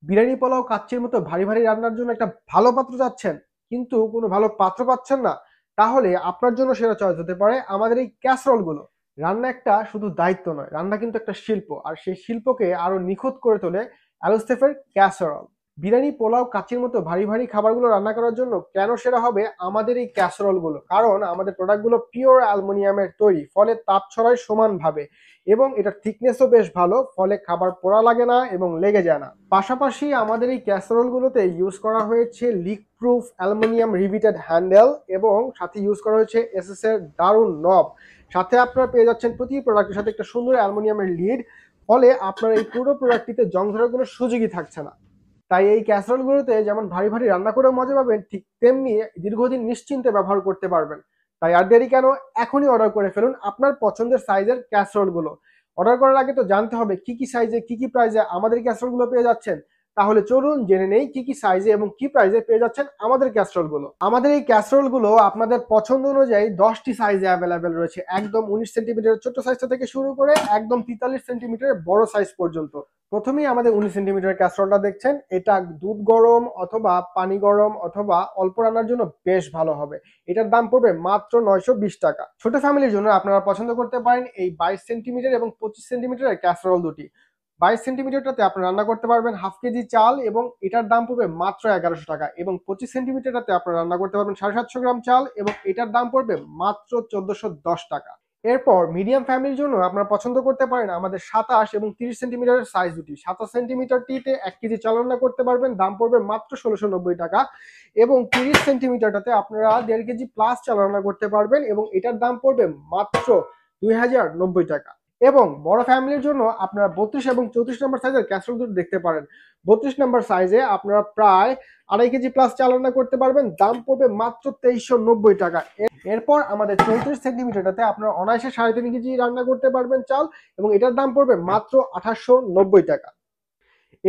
বিরিয়ানি পোলাও কাচ্চির মতো ভারী ভারী রান্নার জন্য একটা ভালো পাত্র চাচ্ছেন, কিন্তু কোনো ভালো পাত্র পাচ্ছেন না, তাহলে আপনার জন্য সেরা চয়েস হতে পারে আমাদের এই ক্যাসরোল গুলো। রান্না একটা শুধু দায়িত্ব নয়, রান্না কিন্তু একটা শিল্প, আর সেই শিল্পকে আরো নিখুঁত করে তোলে অ্যালোস্টেফের ক্যাসরোল। বিরিয়ানি পোলাও কাচ্চির মতো ভারী ভারী খাবারগুলো রান্না করার জন্য কেন সেরা হবে আমাদের এই ক্যাসরোল গুলো, কারণ আমাদের প্রোডাক্টগুলো পিওর অ্যালুমিনিয়ামের তৈরি, ফলে তাপ ছড়ায় সমানভাবে, এবং এটার থিকনেসও বেশ ভালো, ফলে খাবার পোড়া লাগে না এবং লেগে যায় না। পাশাপাশি আমাদের এই ক্যাসারোলগুলোতে ইউজ করা হয়েছে লিক প্রুফ অ্যালুমিনিয়াম রিভিটেড হ্যান্ডেল, এবং সাথে ইউজ করা হয়েছে এসএস এর দারুণ নব। সাথে আপনারা পেয়ে যাচ্ছেন প্রতি প্রোডাক্টের সাথে একটা সুন্দর অ্যালুমিনিয়ামের লিড, ফলে আপনার এই পুরো প্রোডাক্টটিতে জং ধরার কোনো সুযোগই থাকছে না। তাই এই ক্যাসারোলগুলোতে যেমন ভারী ভারী রান্না করে মজা পাবেন, ঠিক তেমনি দীর্ঘদিন নিশ্চিন্তে ব্যবহার করতে পারবেন। তাই আর দেরি কেন, এখনই অর্ডার করে ফেলুন আপনার পছন্দের সাইজের ক্যাসারোলগুলো। অর্ডার করার আগে তো জানতে হবে কি কি সাইজে কি কি প্রাইসে আমাদের ক্যাসারোলগুলো পেয়ে যাচ্ছেন। তাহলে চলুন জেনে নেই কি কি সাইজে এবং কি প্রাইসে পেয়ে যাচ্ছেন আমাদের ক্যাসারোলগুলো। আমাদের এই ক্যাসারোলগুলো আপনাদের পছন্দ অনুযায়ী 10টি সাইজে অ্যাভেলেবেল রয়েছে, একদম 19 সেন্টিমিটারের ছোট সাইজটা থেকে শুরু করে একদম 43 সেন্টিমিটারের বড় সাইজ পর্যন্ত। প্রথমেই আমাদের 19 সেন্টিমিটার ক্যাসরোলটা দেখছেন, এটা দুধ গরম অথবা পানি গরম অথবা অল্প রান্নার জন্য বেশ ভালো হবে। এটার দাম পড়বে মাত্র 920 টাকা। ছোট ফ্যামিলির জন্য আপনারা পছন্দ করতে পারেন এই 22 সেন্টিমিটার এবং 25 সেন্টিমিটারের ক্যাসরোল দুটি। 22 সেন্টিমিটারটাতে আপনারা রান্না করতে পারবেন হাফ কেজি চাল, এবং এটার দাম পড়বে মাত্র 1100 টাকা। এবং 25 সেন্টিমিটারটাতে আপনারা রান্না করতে পারবেন 750 গ্রাম চাল, এবং এটার দাম পড়বে মাত্র 1410 টাকা। এরপর মিডিয়াম ফ্যামিলির জন্য আপনারা পছন্দ করতে পারেন আমাদের 27 এবং 30 সেন্টিমিটারের সাইজ দুটি। 27 সেন্টিমিটারটিতে 1 কেজি চাল রান্না করতে পারবেন, দাম পড়বে মাত্র 1690 টাকা। এবং 30 সেন্টিমিটারটাতে আপনারা 1.5 কেজি প্লাস চাল রান্না করতে পারবেন, এবং এটার দাম পড়বে মাত্র 2090 টাকা। এবং বড় ফ্যামিলির জন্য আপনারা 32 এবং 34 নম্বর সাইজের ক্যাসরোল দুটো দেখতে পারেন। 32 নম্বর সাইজে আপনারা প্রায় 2.5 কেজি প্লাস চাল রান্না করতে পারবেন, দাম পড়বে মাত্র 2390 টাকা। এরপর আমাদের 34 সেন্টিমিটারটাতে আপনারা অনায়াসে 3.5 কেজি রান্না করতে পারবেন চাল, এবং এটার দাম পড়বে মাত্র 2890 টাকা।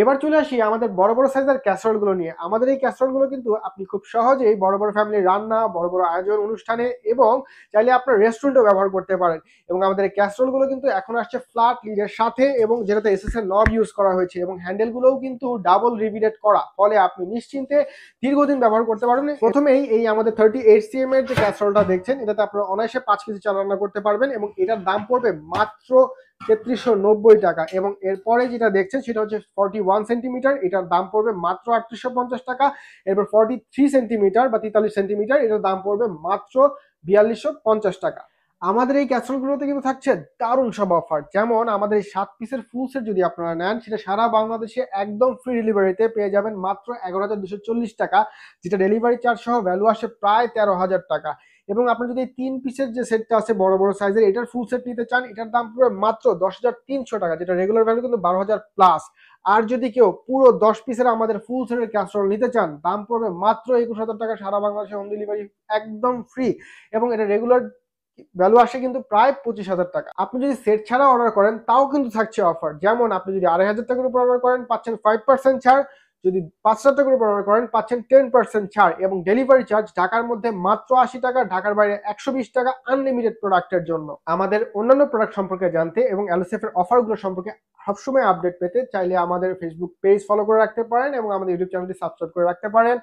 এবার চলে আসি আমাদের বড় বড় সাইজের ক্যাসরোল গুলো নিয়ে। আমাদের এই ক্যাসরোল গুলো কিন্তু আপনি খুব সহজেই বড় বড় ফ্যামিলির রান্না, বড় বড় আয়োজন অনুষ্ঠানে, এবং চাইলে আপনার রেস্টুরেন্টও ব্যবহার করতে পারেন। এবং আমাদের এই ক্যাসরোল গুলো কিন্তু এখন আসছে ফ্ল্যাট লিডের সাথে, এবং যেটাতে এসএস এর নব ইউজ করা হয়েছে, এবং হ্যান্ডেল গুলোও কিন্তু ডাবল রিভিটেড করা, ফলে আপনি নিশ্চিন্তে দীর্ঘদিন ব্যবহার করতে পারবেন। প্রথমেই এই আমাদের 38 cm এর যে ক্যাসরোলটা দেখছেন, এটাতে আপনারা অনায়াসে 5 কেজি চাল রান্না করতে পারবেন, এবং এটার দাম পড়বে মাত্র 3390 টাকা। এবং এরপরে যেটা দেখছেন সেটা হচ্ছে 41 সেন্টিমিটার, এটার দাম পড়বে মাত্র 3850 টাকা। এরপর 43 সেন্টিমিটার বা 43 সেন্টিমিটার, এটার দাম পড়বে মাত্র 4250 টাকা। আমাদের এই ক্যাসরোলগুলোতে কিন্তু থাকছে দারুণ সব অফার, যেমন আমাদের এই 7 পিসের ফুল সেট যদি আপনারা নেন, সেটা সারা বাংলাদেশে একদম ফ্রি ডেলিভারিতে পেয়ে যাবেন মাত্র 11,240 টাকা, যেটা ডেলিভারি চার্জ সহ ভ্যালু আসে প্রায় 13,000 টাকা। এবং আপনি যদি 3 পিসের যে সেটটা আছে বড় বড় সাইজের, এটার ফুল সেট নিতে চান, এটার দাম পড়বে মাত্র 10,300 টাকা, যেটা রেগুলার ভ্যালু কিন্তু 12,000 প্লাস। আর যদি কেউ পুরো 10 পিসের আমাদের ফুল সেটের ক্যাসরোল নিতে চান, দাম পড়বে মাত্র 21,000 টাকা, সারা বাংলাদেশে হোম ডেলিভারি একদম ফ্রি। এবং এটা রেগুলার ভ্যালু আসে কিন্তু প্রায় 25,000 টাকা। আপনি যদি সেট ছাড়া অর্ডার করেন তাও কিন্তু থাকছে অফার, যেমন আপনি যদি 2,500 টাকার উপর অর্ডার করেন পাচ্ছেন 5% ছাড়, যদি 5,000 টাকার উপর অর্ডার করেন পাচ্ছেন 10% ছাড়, এবং ডেলিভারি চার্জ ঢাকার মধ্যে মাত্র 80 টাকা, ঢাকার বাইরে 120 টাকা আনলিমিটেড প্রোডাক্টের জন্য। আমাদের অন্যান্য প্রোডাক্ট সম্পর্কে জানতে এবং অ্যালোসেফের অফারগুলো সম্পর্কে সবসময় আপডেট পেতে চাইলে আমাদের ফেসবুক পেজ ফলো করে রাখতে পারেন, এবং আমাদের ইউটিউব চ্যানেলটি সাবস্ক্রাইব করে রাখতে পারেন।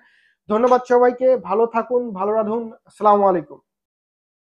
ধন্যবাদ সবাইকে, ভালো থাকুন, ভালো রাধুন, আসসালামু আলাইকুম।